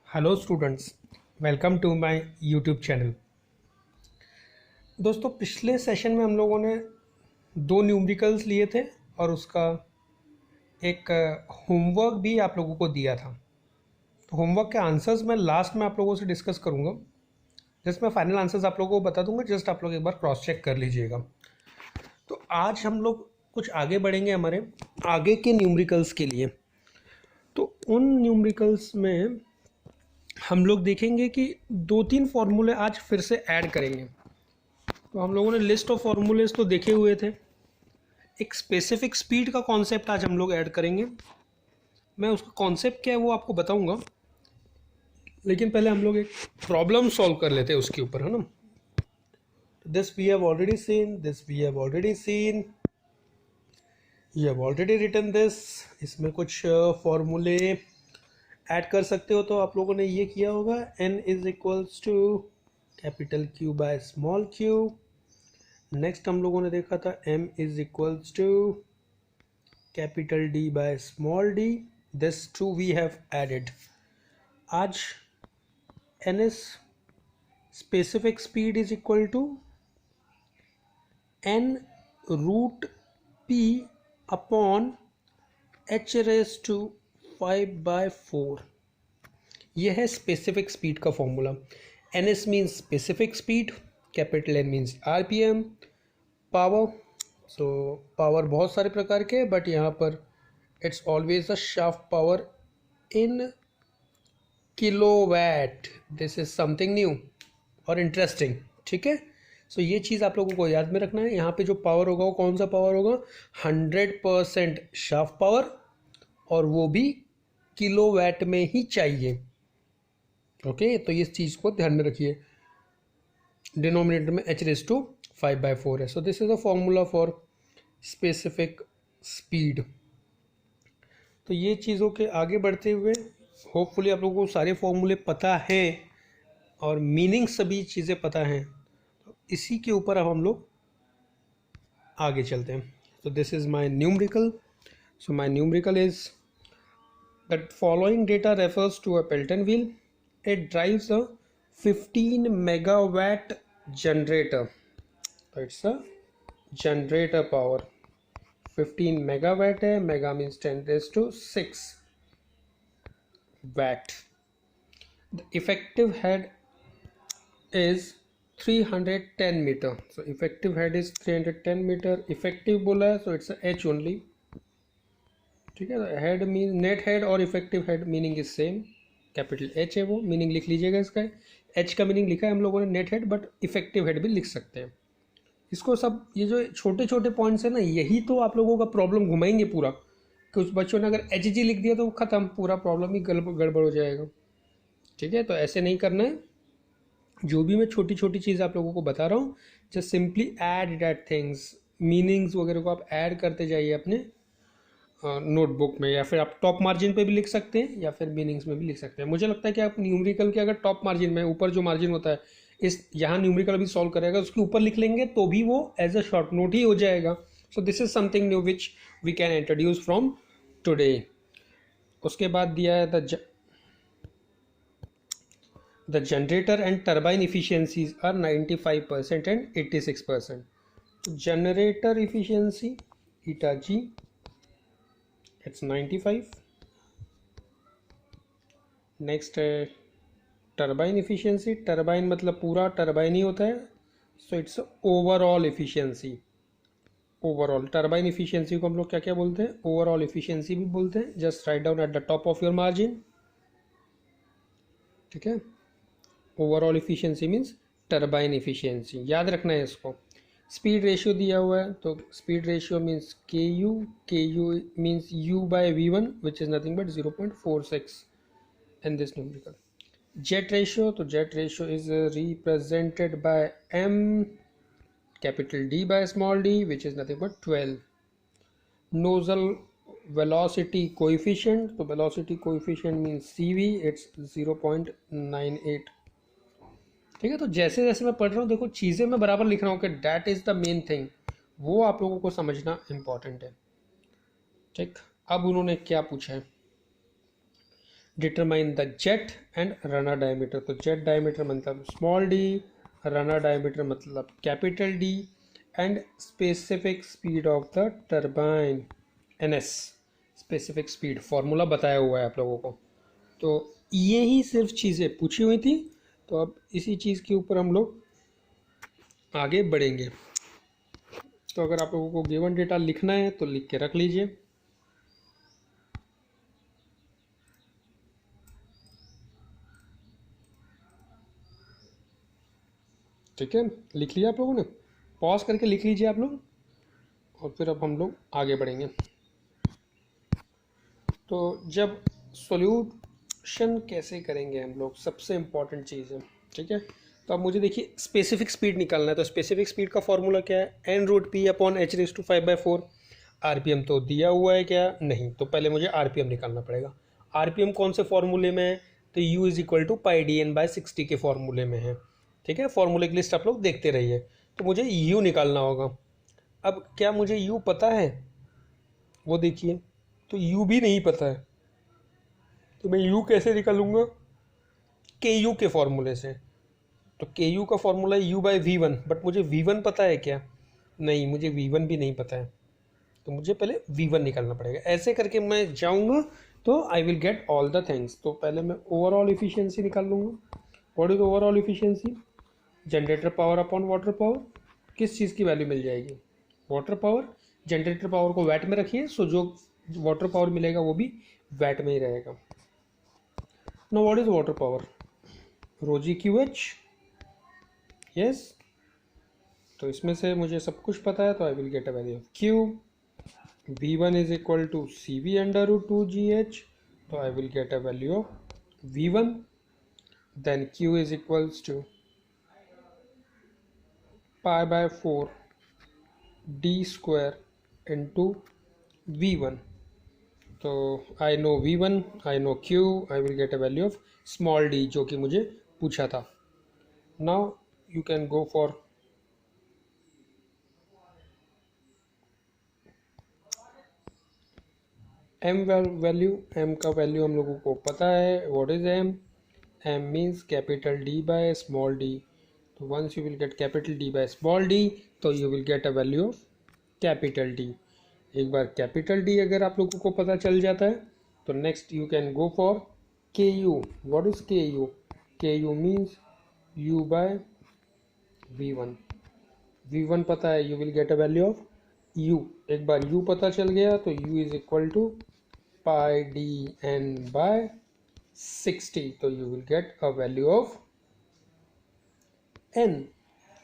Hello students, welcome to my YouTube channel. दोस्तों, पिछले session में हम लोगों ने दो न्यूमेरिकल्स लिए थे और उसका एक होमवर्क भी आप लोगों को दिया था। तो होमवर्क के आंसर्स मैं लास्ट में आप लोगों से डिस्कस करूंगा। जस्ट मैं फाइनल आंसर्स आप लोगों को बता दूंगा, जस्ट आप लोग एक बार क्रॉस चेक कर लीजिएगा। तो आज हम लोग कुछ आगे बढ़ेंगे हमारे आगे के न्यूमेरिकल्स के लिए। तो उन न्यूमेरिकल्स में हम लोग देखेंगे कि दो तीन फार्मूले आज फिर से ऐड करेंगे। तो हम लोगों ने लिस्ट ऑफ फार्मूलेज तो देखे हुए थे। एक स्पेसिफिक स्पीड का कॉन्सेप्ट आज हम लोग ऐड करेंगे। मैं उसका कॉन्सेप्ट क्या है वो आपको बताऊंगा, लेकिन पहले हम लोग एक प्रॉब्लम सॉल्व कर लेते हैं उसके ऊपर, है ना। This we have already seen, this we have already seen, you have already written this. इसमें कुछ फॉर्मूले ऐड कर सकते हो, तो आप लोगों ने ये किया होगा। n is equals to capital Q by small q। Next हम लोगों ने देखा था m is equals to capital D by small d। This too we have added. आज ns specific speed is equal to n root p upon h raise to 5/4। यह है specific speed का फॉर्मूला। ns means specific speed, capital N means rpm, power. So power बहुत सारे प्रकार के, but यहाँ पर it's always a shaft power in kilowatt. This is something new और इंटरेस्टिंग, ठीक है। सो ये चीज़ आप लोगों को याद में रखना है। यहाँ पे जो पावर होगा वो कौन सा पावर होगा? 100% शाफ्ट पावर, और वो भी किलोवाट में ही चाहिए। ओके, तो इस चीज़ को ध्यान में रखिए। डिनोमिनेटर में h रेज टू 5/4 है। सो this is a formula for specific speed. तो ये चीज़ों के आगे बढ़ते हुए होपफुली आप लोगों को सारे फॉर्मूले पता हैं और मीनिंग सभी चीज़ें पता हैं। तो इसी के ऊपर अब हम लोग आगे चलते हैं। तो this is my numerical. So my numerical is that following data refers to a Pelton wheel. It drives a 15 megawatt generator. तो it's a generator power. 15 megawatt है, mega means 10⁶ watt. The effective head is 310 meter. So effective head is 310 meter. Effective बोला है, so it's a h only. ठीक है। Head mean net head और effective head meaning is same. Capital H है, वो meaning लिख लीजिएगा इसका। H का मीनिंग लिखा है हम लोगों ने net head, but effective head भी लिख सकते हैं इसको। सब ये जो छोटे छोटे पॉइंट्स है ना, यही तो आप लोगों का प्रॉब्लम घुमाएंगे पूरा। कुछ बच्चों ने अगर HG लिख दिया तो खत्म, पूरा प्रॉब्लम ही गड़बड़ हो जाएगा। ठीक है, तो ऐसे नहीं करना है। जो भी मैं छोटी छोटी चीज़ आप लोगों को बता रहा हूँ, just simply add that things, meanings वगैरह को आप ऐड करते जाइए अपने नोटबुक में, या फिर आप टॉप मार्जिन पे भी लिख सकते हैं या फिर मीनिंग्स में भी लिख सकते हैं। मुझे लगता है कि आप न्यूमेरिकल के अगर टॉप मार्जिन में, ऊपर जो मार्जिन होता है, इस यहाँ न्यूमेरिकल अभी सॉल्व करेगा, उसके ऊपर लिख लेंगे तो भी वो एज अ शॉर्ट नोट ही हो जाएगा। So this is something new which we can introduce from today. उसके बाद दिया है the generator and turbine efficiencies are 95% and 86%। Generator efficiency eta G, it's 95। Next है टर्बाइन इफिशियंसी। टर्बाइन मतलब पूरा टर्बाइन ही होता है, so it's overall efficiency. Overall turbine efficiency को हम लोग क्या क्या बोलते हैं? ओवरऑल इफिशियंसी भी बोलते हैं। Just write down at the top of your margin. ठीक है, overall efficiency means turbine efficiency, याद रखना है इसको। स्पीड रेशियो दिया हुआ है, तो speed ratio means K U means u by v1 which is nothing but 0.46 in this numerical. Jet ratio, तो jet ratio is represented by m capital D by small d, which is nothing but 12. Nozzle velocity coefficient, तो velocity coefficient means cv, it's 0.98। ठीक है, तो जैसे जैसे मैं पढ़ रहा हूँ, देखो चीज़ें मैं बराबर लिख रहा हूँ कि that is the main thing, वो आप लोगों को समझना इंपॉर्टेंट है। ठीक, अब उन्होंने क्या पूछा है? Determine the jet and runner diameter. तो जेट डायमीटर मतलब स्मॉल डी, रनर डायमीटर मतलब capital D, and specific speed of the turbine NS, specific speed formula बताया हुआ है आप लोगों को। तो ये ही सिर्फ चीज़ें पूछी हुई थी, तो अब इसी चीज़ के ऊपर हम लोग आगे बढ़ेंगे। तो अगर आप लोगों को गिवन डेटा लिखना है तो लिख के रख लीजिए। ठीक है, लिख लिया आप लोगों ने? पॉज करके लिख लीजिए आप लोग, और फिर अब हम लोग आगे बढ़ेंगे। तो जब सॉल्यूशन कैसे करेंगे हम लोग, सबसे इम्पॉर्टेंट चीज़ है। ठीक है, तो अब मुझे देखिए स्पेसिफिक स्पीड निकालना है। तो स्पेसिफिक स्पीड का फॉर्मूला क्या है? n√p/5/4। RPM तो दिया हुआ है क्या? नहीं। तो पहले मुझे RPM निकालना पड़ेगा। RPM कौन से फॉर्मूले में है? तो U = πdn/60 के फॉर्मूले में है। ठीक है, फॉर्मूले की लिस्ट आप लोग देखते रहिए। तो मुझे U निकालना होगा। अब क्या मुझे U पता है? वो देखिए, तो U भी नहीं पता है, तो मैं U कैसे निकालूंगा? KU के फॉर्मूले से। तो KU का फॉर्मूला है U/V1, बट मुझे V1 पता है क्या? नहीं, मुझे V1 भी नहीं पता है। तो मुझे पहले V1 निकालना पड़ेगा। ऐसे करके मैं जाऊंगा तो I will get all the things. तो पहले मैं ओवरऑल इफिशियंसी निकाल लूँगा। What is overall efficiency? Generator power upon water power. किस चीज़ की वैल्यू मिल जाएगी? Water power. जनरेटर पावर को वैट में रखिए, सो जो वाटर पावर मिलेगा वो भी वैट में ही रहेगा। Now what is water power? ρg/QH। Yes, तो इसमें से मुझे सब कुछ पता है, तो I will get a value of Q। V1 = CV/√2GH, तो I will get a value of V1। Then Q = π/4 d² into V1। तो I know V1, I know Q, I will get a value of small d, जो कि मुझे पूछा था। Now you can go for M value. M का value हम लोगों को पता है। What is M? M means capital D small d। तो once you will get capital D small d, तो you will get a value of capital D। एक बार capital D अगर आप लोगों को पता चल जाता है, तो next you can go for KU। What is KU? KU means U/V1। V1 पता है, you will get a value of U। एक बार U पता चल गया तो U = πdn/60, तो you will get a value of N।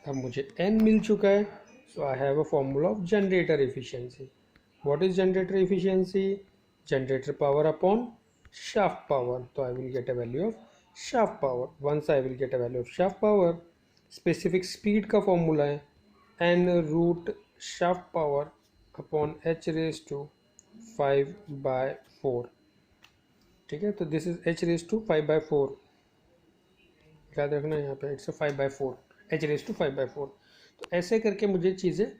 अब मुझे N मिल चुका है, so I have a formula of generator efficiency. What is generator efficiency? Generator power upon shaft power. तो I will get a value of shaft power. Once I will get a value of shaft power, specific speed का formula है n√ shaft power upon h⁵5/4। ठीक है, तो this is h⁵5/4। याद रखना यहाँ पे इट्स 5/4, h⁵5/4। तो ऐसे करके मुझे चीज़ें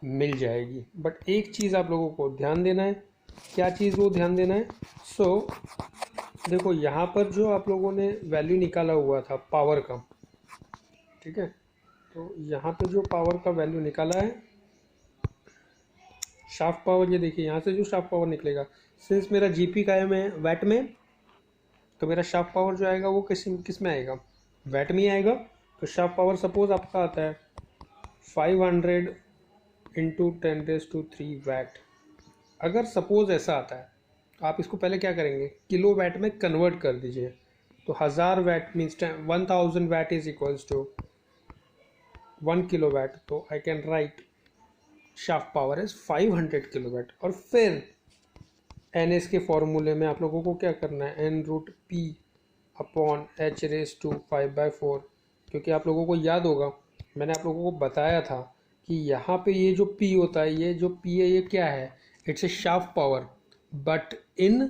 मिल जाएगी। बट एक चीज़ आप लोगों को ध्यान देना है। क्या चीज़ वो ध्यान देना है? सो देखो, यहाँ पर जो आप लोगों ने वैल्यू निकाला हुआ था पावर का, ठीक है, तो यहाँ पे जो पावर का वैल्यू निकाला है, शाफ्ट पावर, ये देखिए यहाँ से जो शाफ्ट पावर निकलेगा, सिंस मेरा जीपी का है में वैट में, तो मेरा शाफ्ट पावर जो आएगा वो किस में आएगा? वैट में ही आएगा। तो शाफ्ट पावर सपोज आपका आता है 500 × 10⁻³ वैट। अगर सपोज ऐसा आता है, तो आप इसको पहले क्या करेंगे? किलो वैट में कन्वर्ट कर दीजिए। तो 1000 watt means 1000 watt is equals to 1 kilo watt. तो I can write shaft power is 500 kilo watt. और फिर NS के फॉर्मूले में आप लोगों को क्या करना है? n√p/h⁵5/4। क्योंकि आप लोगों को याद होगा, मैंने आप लोगों को बताया था कि यहाँ पे ये जो P होता है, ये जो P है, ये क्या है? It's a shaft power but in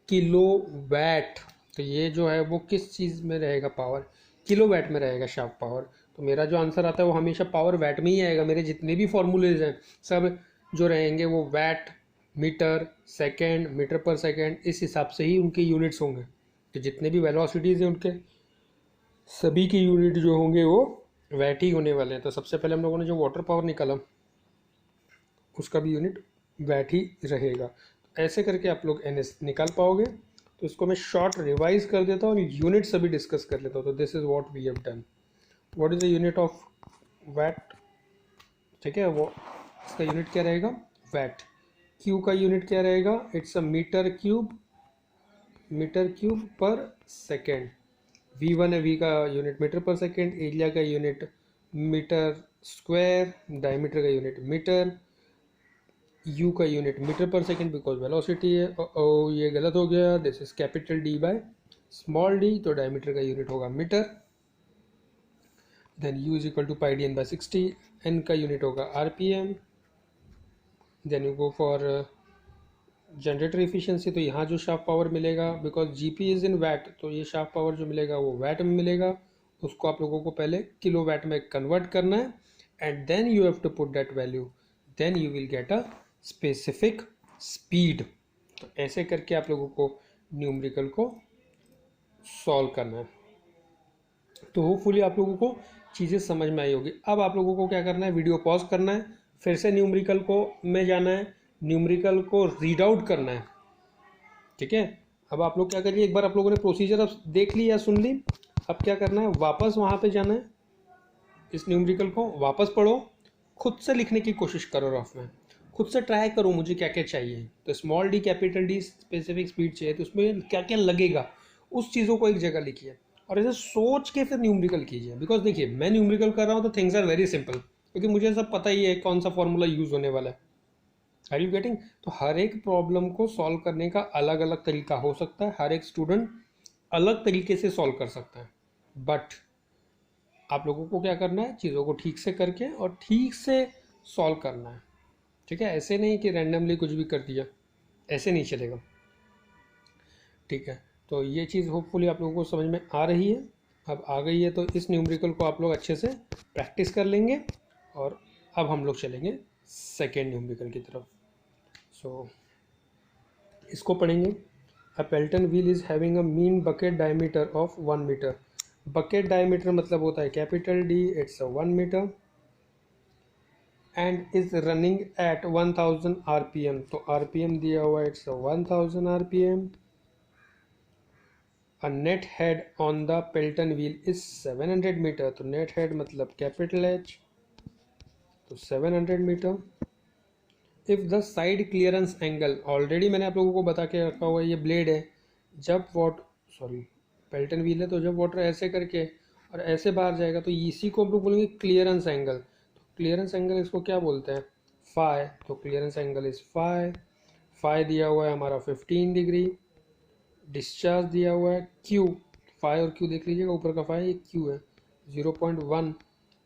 kilo watt. तो ये जो है वो किस चीज़ में रहेगा? पावर किलो वैट में रहेगा शाफ्ट पावर। तो मेरा जो आंसर आता है वो हमेशा पावर वैट में ही आएगा। मेरे जितने भी फॉर्मूलेज हैं सब जो रहेंगे वो VAT, metre, second, metre per second, इस हिसाब से ही उनके यूनिट्स होंगे। तो जितने भी वेलोसिटीज़ हैं उनके सभी के यूनिट जो होंगे वो वैट ही होने वाले हैं। तो सबसे पहले हम लोगों ने जो वाटर पावर निकाला उसका भी यूनिट वैट ही रहेगा। तो ऐसे करके आप लोग एन एस निकाल पाओगे। तो इसको मैं शॉर्ट रिवाइज कर देता हूँ और यूनिट सभी डिस्कस कर लेता हूँ। तो this is what we have done. What is the unit of watt? ठीक है, वो इसका यूनिट क्या रहेगा? वैट। क्यू का यूनिट क्या रहेगा? It's a meter cube per second. V1 है, V का unit meter per second, area का यूनिट मीटर स्क्वायर, डायमीटर का यूनिट मीटर, U का unit meter per second because velocity है। ये गलत हो गया, this is capital D by small d, तो डायमीटर का यूनिट होगा meter. Then U is equal to pi D N by 60, n का यूनिट होगा RPM। Then you go for generator efficiency. तो यहाँ जो शाफ्ट पावर मिलेगा because GP is in watt, तो ये शाफ्ट पावर जो मिलेगा वो वैट में मिलेगा। उसको आप लोगों को पहले किलो वैट में कन्वर्ट करना है and then you have to put that value, then you will get a specific speed. तो ऐसे करके आप लोगों को न्यूमेरिकल को सॉल्व करना है। तो होपफुली आप लोगों को चीज़ें समझ में आई होगी। अब आप लोगों को क्या करना है, वीडियो पॉज करना है, फिर से न्यूमेरिकल को में जाना है, न्यूमेरिकल को रीड आउट करना है। ठीक है, अब आप लोग क्या करिए, एक बार आप लोगों ने प्रोसीजर अब देख ली या सुन ली, अब क्या करना है, वापस वहाँ पे जाना है, इस न्यूमेरिकल को वापस पढ़ो, खुद से लिखने की कोशिश करो रफ में, खुद से ट्राई करो मुझे क्या क्या चाहिए। तो small D capital D specific speed चाहिए, तो उसमें क्या क्या लगेगा उस चीज़ों को एक जगह लिखिए और ऐसे सोच के फिर न्यूमेरिकल कीजिए। बिकॉज देखिए मैं न्यूमेरिकल कर रहा हूँ तो थिंग्स आर वेरी सिंपल, क्योंकि मुझे सब पता ही है कौन सा फॉर्मूला यूज़ होने वाला है। Are you getting? तो हर एक प्रॉब्लम को सॉल्व करने का अलग अलग तरीका हो सकता है, हर एक स्टूडेंट अलग तरीके से सॉल्व कर सकता है, बट आप लोगों को क्या करना है, चीज़ों को ठीक से करके और ठीक से सॉल्व करना है। ठीक है, ऐसे नहीं कि रैंडमली कुछ भी कर दिया, ऐसे नहीं चलेगा। ठीक है, तो ये चीज़ होपफुली आप लोगों को समझ में आ रही है, अब आ गई है। तो इस न्यूमेरिकल को आप लोग अच्छे से प्रैक्टिस कर लेंगे और अब हम लोग चलेंगे सेकेंड न्यूमेरिकल की तरफ। सो इसको पढ़ेंगे। A Pelton wheel is having a mean bucket diameter of 1 metre. Bucket diameter मतलब होता है capital D, it's a 1 metre and is running at 1000 RPM। तो RPM दिया हुआ है, it's 1000 RPM। A net head on the Pelton wheel is 700 metre. तो net head मतलब capital H, तो 700 metre. If the side clearance angle, already मैंने आप लोगों को बता के रखा हुआ है, ये ब्लेड है, जब पेल्टन व्हील है, तो जब वाटर ऐसे करके और ऐसे बाहर जाएगा तो इसी को हम लोग बोलेंगे क्लियरेंस एंगल। तो क्लियरेंस एंगल इसको क्या बोलते हैं, फाई। तो clearance angle is phi. Phi दिया हुआ है हमारा 15 डिग्री। डिस्चार्ज दिया हुआ है क्यू, फाई और क्यू देख लीजिएगा, ऊपर का फाई, ये क्यू है, 0.1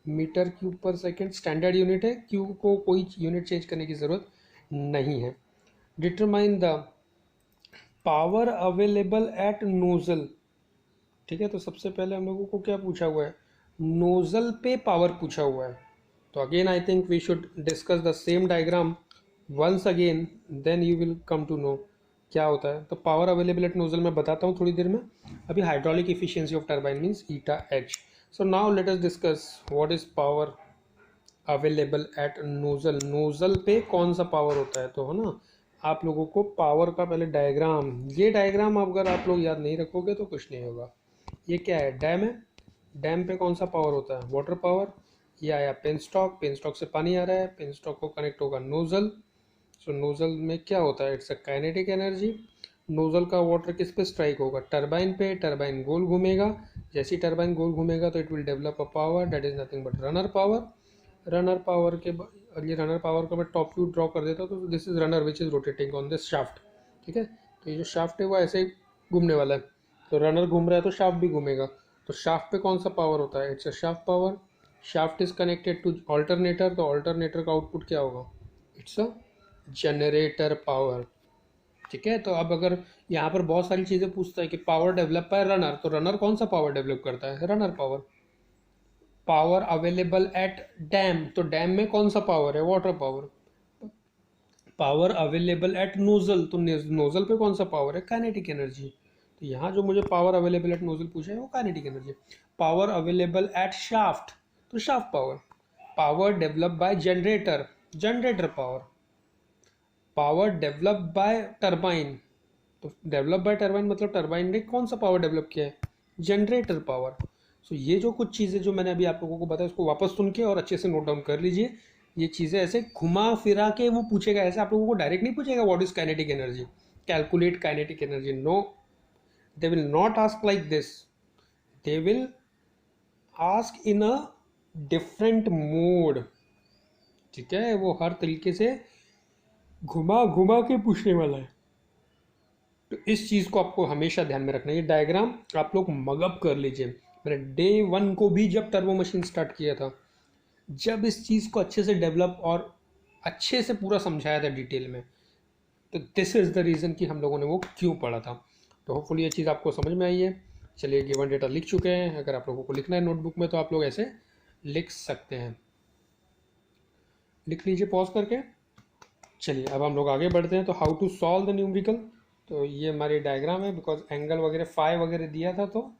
metre cube per second standard unit है, क्यू को कोई यूनिट चेंज करने की ज़रूरत नहीं है। Determine the power available eight nozzle. ठीक है, तो सबसे पहले हम लोगों को क्या पूछा हुआ है, नोजल पे पावर पूछा हुआ है। तो again I think we should discuss the same diagram once again, then you will come to know क्या होता है। तो पावर अवेलेबल एट नोजल मैं बताता हूँ थोड़ी देर में। अभी hydraulic efficiency of turbine means eta H. So now let us discuss what is power available eight nozzle. Nozzle पे कौन सा पावर होता है, तो है ना, आप लोगों को पावर का पहले डायग्राम, ये डायग्राम अगर आप लोग याद नहीं रखोगे तो कुछ नहीं होगा। ये क्या है, डैम है, डैम पे कौन सा पावर होता है, वाटर पावर। ये आया पेन स्टॉक, पेन स्टॉक से पानी आ रहा है, पेन स्टॉक को कनेक्ट होगा नोजल। सो नोजल में क्या होता है, it's a kinetic energy. Nozzle का वाटर किस पे स्ट्राइक होगा, टरबाइन पे, टरबाइन गोल घूमेगा, जैसे ही टरबाइन गोल घूमेगा तो it will develop a power that is nothing but runner power. Runner power के ये रनर पावर का मैं टॉप व्यू ड्रॉ कर देता हूँ, तो this is runner which is rotating on this shaft. ठीक है, तो ये जो शाफ्ट है वो ऐसे ही घूमने वाला है, तो रनर घूम रहा है तो शाफ्ट भी घूमेगा। तो शाफ्ट पे कौन सा पावर होता है, it's a shaft power. Shaft is connected to alternator, तो ऑल्टरनेटर का आउटपुट क्या होगा, इट्स अ जनरेटर पावर। ठीक है, तो अब अगर यहाँ पर बहुत सारी चीज़ें पूछता है कि पावर डेवलप बाय रनर, तो रनर कौन सा पावर डेवलप करता है, runner power. Power available eight dam, तो डैम में कौन सा पावर है, water power. Power available eight nozzle, तो नोजल पे कौन सा पावर है, काइनेटिक एनर्जी। तो यहाँ जो मुझे पावर अवेलेबल एट नोजल पूछा है वो kinetic energy. Power available at shaft, तो shaft power. Power develop by generator, generator power. Power develop by turbine, तो डेवलप बाय टरबाइन मतलब टरबाइन ने कौन सा पावर डेवलप किया है, जनरेटर पावर। सो ये जो कुछ चीज़ें जो मैंने अभी आप लोगों को बताया उसको वापस सुन के और अच्छे से नोट डाउन कर लीजिए। ये चीज़ें ऐसे घुमा फिरा के वो पूछेगा, ऐसे आप लोगों को डायरेक्ट नहीं पूछेगा what is kinetic energy, calculate kinetic energy, no, they will not ask like this, they will ask in a different mode। ठीक है, वो हर तरीके से घुमा घुमा के पूछने वाला है। तो इस चीज़ को आपको हमेशा ध्यान में रखना है। ये डायग्राम आप लोग मगअप कर लीजिए। मैंने डे 1 को भी जब टर्बो मशीन स्टार्ट किया था, जब इस चीज़ को अच्छे से डेवलप और अच्छे से पूरा समझाया था डिटेल में, तो दिस इज़ द रीज़न कि हम लोगों ने वो क्यों पढ़ा था। तो होपफुली ये चीज़ आपको समझ में आई है। चलिए, गिवन डेटा लिख चुके हैं। अगर आप लोगों को लिखना है नोटबुक में तो आप लोग ऐसे लिख सकते हैं, लिख लीजिए पॉज करके। चलिए अब हम लोग आगे बढ़ते हैं। तो how to solve the numerical, तो ये हमारी डायग्राम है। बिकॉज एंगल वगैरह फाई वगैरह दिया था तो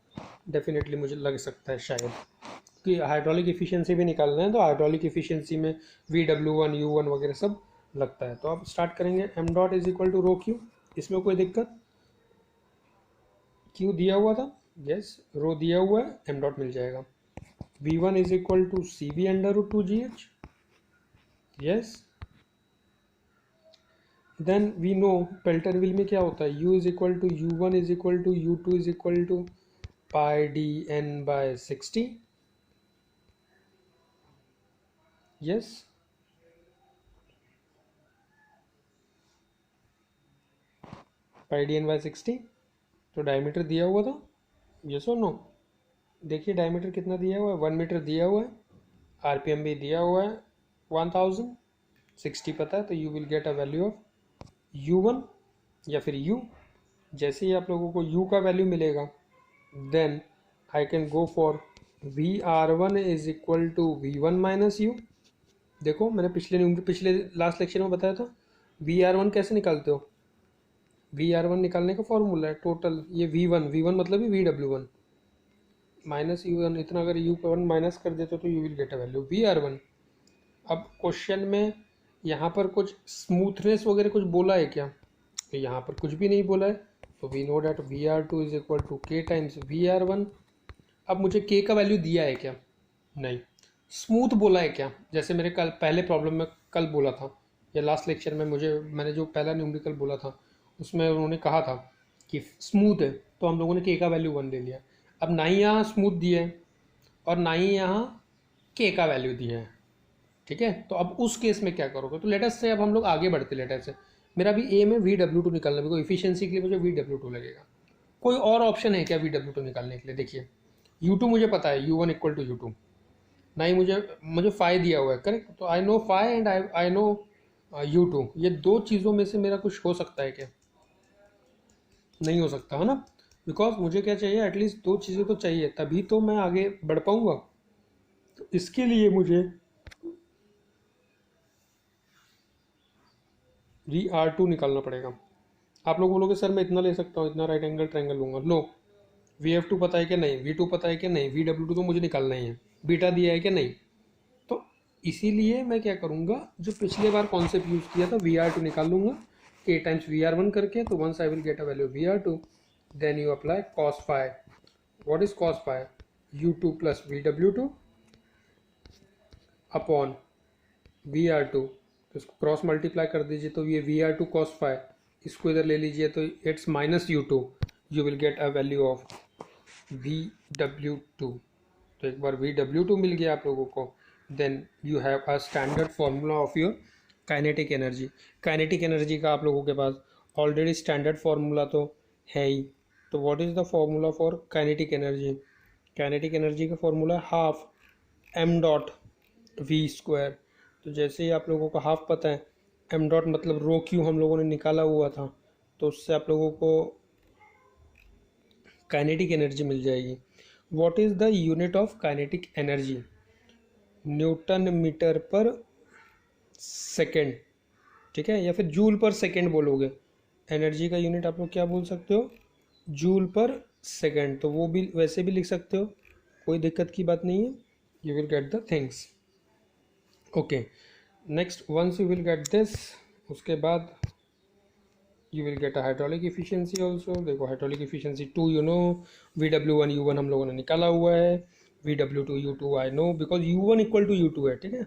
डेफिनेटली मुझे लग सकता है शायद कि हाइड्रोलिक इफिशियंसी भी निकालना है, तो हाइड्रोलिक इफिशियंसी में VW1 U1 वगैरह सब लगता है। तो अब स्टार्ट करेंगे। M dot is equal to rho Q, इसमें कोई दिक्कत, क्यू दिया हुआ था, यस, रो दिया हुआ है, एम डॉट मिल जाएगा। V1 is equal to CB under root 2GH, yes. Then we know Pelton wheel में क्या होता है, U is equal to U1 is equal to U2 is equal to pi DN/60, yes. Pi DN/60, तो diameter दिया हुआ था, yes और no. देखिए डायमीटर कितना दिया हुआ है, 1 मीटर दिया हुआ है, RPM भी दिया हुआ है 1000, 60 पता है, तो you will get a value of U1 या फिर U। जैसे ही आप लोगों को U का वैल्यू मिलेगा, then I can go for VR1 is equal to V1 minus U। देखो मैंने पिछले लास्ट लेक्चर में बताया था VR1 कैसे निकालते हो। VR1 निकालने का फॉर्मूला है टोटल, ये V1 मतलब ही VW1 माइनस U1, इतना अगर U1 माइनस कर देते तो you will get a value VR1। अब क्वेश्चन में यहाँ पर कुछ स्मूथनेस वगैरह कुछ बोला है क्या, तो यहाँ पर कुछ भी नहीं बोला है, तो we know that VR2 is equal to K times VR1। अब मुझे K का वैल्यू दिया है क्या, नहीं। स्मूथ बोला है क्या, जैसे मेरे कल पहले प्रॉब्लम में कल बोला था, या लास्ट लेक्चर में मैंने जो पहला न्यूमेरिकल बोला था उसमें उन्होंने कहा था कि स्मूथ है, तो हम लोगों ने K का वैल्यू 1 ले लिया। अब ना ही यहाँ स्मूथ दिया है और ना ही यहाँ K का वैल्यू दिया है, ठीक है। तो अब उस केस में क्या करोगे, तो लेटर से अब हम लोग आगे बढ़ते लेटर से। मेरा भी एम है VW2 निकालना, बिकॉज इफिशियंसी के लिए मुझे VW2 लगेगा। कोई और ऑप्शन है क्या VW2 निकालने के लिए, देखिए U2 मुझे पता है, U1 इक्वल टू U2, ना ही मुझे फाई दिया हुआ है, करेक्ट। तो I know phi and I know U2, ये दो चीज़ों में से मेरा कुछ हो सकता है क्या, नहीं हो सकता है ना, बिकॉज मुझे क्या चाहिए, एटलीस्ट दो चीज़ें तो चाहिए, तभी तो मैं आगे बढ़ पाऊंगा। तो इसके लिए मुझे VR2 निकालना पड़ेगा। आप लोग बोलोगे सर मैं इतना ले सकता हूँ, इतना राइट एंगल ट्रायंगल लूंगा, लो। VF2 पता है कि नहीं, V2 पता है कि नहीं, VW2 तो मुझे निकालना ही है, बीटा दिया है कि नहीं। तो इसीलिए मैं क्या करूँगा, जो पिछले बार कॉन्सेप्ट यूज़ किया था, VR2 निकाल लूँगा K टाइम्स VR1 करके, तो once I will get a value VR2, then you apply cos phi। What is cos phi, U2 plus VW2 upon VR2, तो इसको क्रॉस मल्टीप्लाई कर दीजिए, तो ये VR2 cos phi, इसको इधर ले लीजिए तो it's minus U2, you will get a value of VW2। तो एक बार VW2 मिल गया आप लोगों को, then you have a standard formula of your kinetic energy. Kinetic energy का आप लोगों के पास ऑलरेडी स्टैंडर्ड फार्मूला तो है ही। तो what is the formula for kinetic energy, kinetic energy का formula half m dot V²। तो जैसे ही आप लोगों को हाफ पता है, m डॉट मतलब रो क्यू हम लोगों ने निकाला हुआ था, तो उससे आप लोगों को काइनेटिक एनर्जी मिल जाएगी। What is the unit of kinetic energy, newton meter per second, ठीक है, या फिर जूल पर सेकेंड बोलोगे। एनर्जी का यूनिट आप लोग क्या बोल सकते हो, जूल पर सेकेंड, तो वो भी वैसे भी लिख सकते हो, कोई दिक्कत की बात नहीं है। You will get the things. Okay, next once you will get this, उसके बाद you will get a hydraulic efficiency also. देखो hydraulic efficiency 2 you know, VW1 U1 हम लोगों ने निकाला हुआ है, VW2 U2 I know, because U1 equal to U2 है, ठीक है।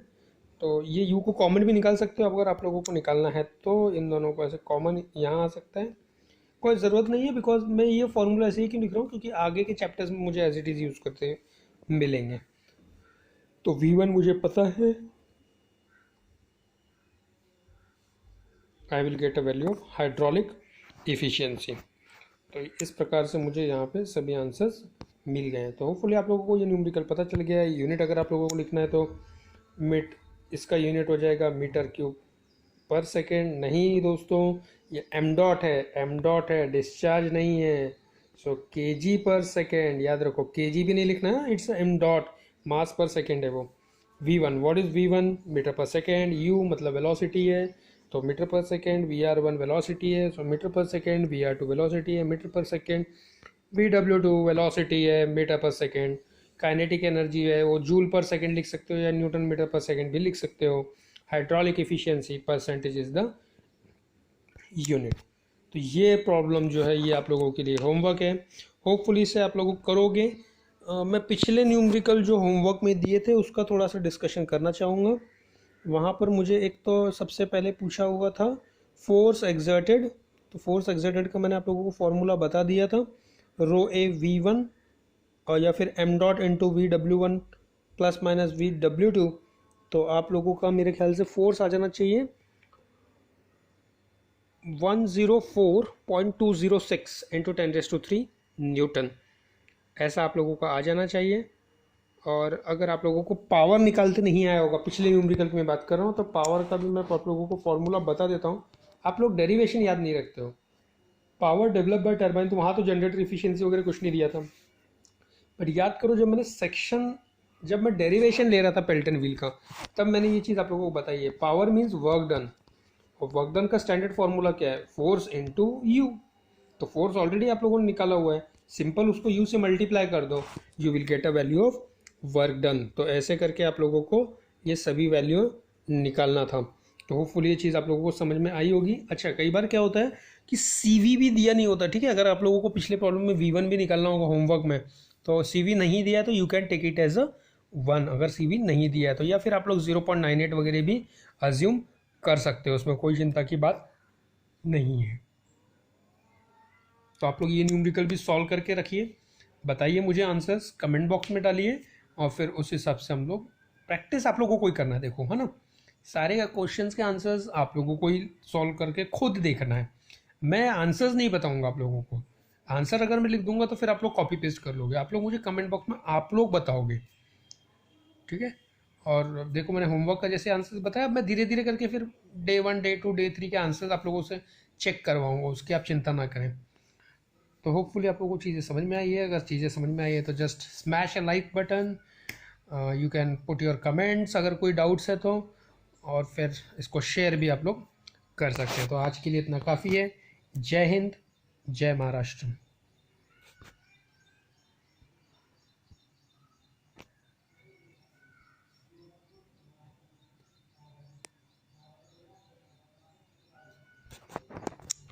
तो ये U को कॉमन भी निकाल सकते हो अगर आप लोगों को निकालना है तो, इन दोनों को ऐसे कॉमन यहाँ आ सकता है, कोई ज़रूरत नहीं है, बिकॉज मैं ये फॉर्मूला ऐसे ही क्यों लिख रहा हूँ, क्योंकि आगे के चैप्टर्स में मुझे एज इट इज़ यूज़ करते मिलेंगे। तो V1 मुझे पता है, आई will get a value of hydraulic efficiency. तो इस प्रकार से मुझे यहाँ पे सभी आंसर्स मिल गए हैं। तो होपफुली आप लोगों को ये न्यूमेरिकल पता चल गया है। यूनिट अगर आप लोगों को लिखना है तो इसका यूनिट हो जाएगा मीटर क्यूब पर सेकेंड। नहीं दोस्तों, ये एम डॉट है, डिस्चार्ज नहीं है। सो केजी पर सेकेंड, याद रखो, केजी भी नहीं लिखना है, इट्स एम डॉट, मास पर सेकेंड है वो। V1, what is V1? Meter per second. U मतलब वेलोसिटी है, तो meter per second. VR1 velocity है, so meter per second. VR2 velocity है, meter per second. VW2 velocity है, meter per second. Kinetic energy है वो जूल पर second लिख सकते हो, या न्यूटन मीटर पर सेकेंड भी लिख सकते हो। Hydraulic efficiency percentage is the unit. तो ये प्रॉब्लम जो है ये आप लोगों के लिए होमवर्क है, होपफुली इसे आप लोग करोगे। मैं पिछले न्यूमेरिकल जो होमवर्क में दिए थे उसका थोड़ा सा डिस्कशन करना चाहूँगा। वहाँ पर मुझे एक तो सबसे पहले पूछा हुआ था फोर्स एक्सर्टेड, तो फोर्स एक्सर्टेड का मैंने आप लोगों को फॉर्मूला बता दिया था, ρA V1 और या फिर m dot into VW1 plus minus VW2। तो आप लोगों का मेरे ख्याल से फोर्स आ जाना चाहिए 104.206 इंटू 10⁻³ न्यूटन, ऐसा आप लोगों का आ जाना चाहिए। और अगर आप लोगों को पावर निकालते नहीं आया होगा, पिछले न्यूमेरिकल की मैं बात कर रहा हूँ, तो पावर का भी मैं आप लोगों को फॉर्मूला बता देता हूँ। आप लोग डेरिवेशन याद नहीं रखते हो। पावर डेवलप बाय टर्बाइन, तो वहाँ तो जनरेटर इफिशियंसी वगैरह कुछ नहीं दिया था, बट याद करो जब मैं डेरिवेशन ले रहा था पेल्टन व्हील का, तब मैंने ये चीज़ आप लोगों को बताई है। पावर मीन्स वर्क डन, और वर्क डन का स्टैंडर्ड फॉर्मूला क्या है? Force into you. तो फोर्स ऑलरेडी आप लोगों ने निकाला हुआ है, सिंपल उसको यू से मल्टीप्लाई कर दो, you will get a value of work done. तो ऐसे करके आप लोगों को ये सभी वैल्यू निकालना था। तो होपफुली ये चीज़ आप लोगों को समझ में आई होगी। अच्छा, कई बार क्या होता है कि CV भी दिया नहीं होता, ठीक है। अगर आप लोगों को पिछले प्रॉब्लम में V1 भी निकालना होगा होमवर्क में, तो CV नहीं दिया है तो you can take it as a 1, अगर CV नहीं दिया है तो, या फिर आप लोग 0.98 वगैरह भी अज्यूम कर सकते हो, उसमें कोई चिंता की बात नहीं है। तो आप लोग ये न्यूमेरिकल भी सॉल्व करके रखिए, बताइए मुझे आंसर्स कमेंट बॉक्स में डालिए, और फिर उस हिसाब से हम लोग प्रैक्टिस आप लोगों को ही करना है, देखो, है ना। सारे क्वेश्चंस के आंसर्स आप लोगों को ही सॉल्व करके खुद देखना है। मैं आंसर्स नहीं बताऊंगा आप लोगों को, आंसर अगर मैं लिख दूंगा तो फिर आप लोग कॉपी पेस्ट कर लोगे, आप लोग मुझे कमेंट बॉक्स में आप लोग बताओगे, ठीक है। और देखो मैंने होमवर्क का जैसे आंसर्स बताया, अब मैं धीरे धीरे करके फिर Day 1 Day 2 Day 3 के आंसर्स आप लोगों से चेक करवाऊंगा, उसकी आप चिंता ना करें। तो होपफुली आप लोगों को चीज़ें समझ में आई है। अगर चीज़ें समझ में आई है तो just smash a like button, you can put your comments अगर कोई डाउट्स है तो, और फिर इसको शेयर भी आप लोग कर सकते हैं। तो आज के लिए इतना काफ़ी है। जय हिंद, जय महाराष्ट्र।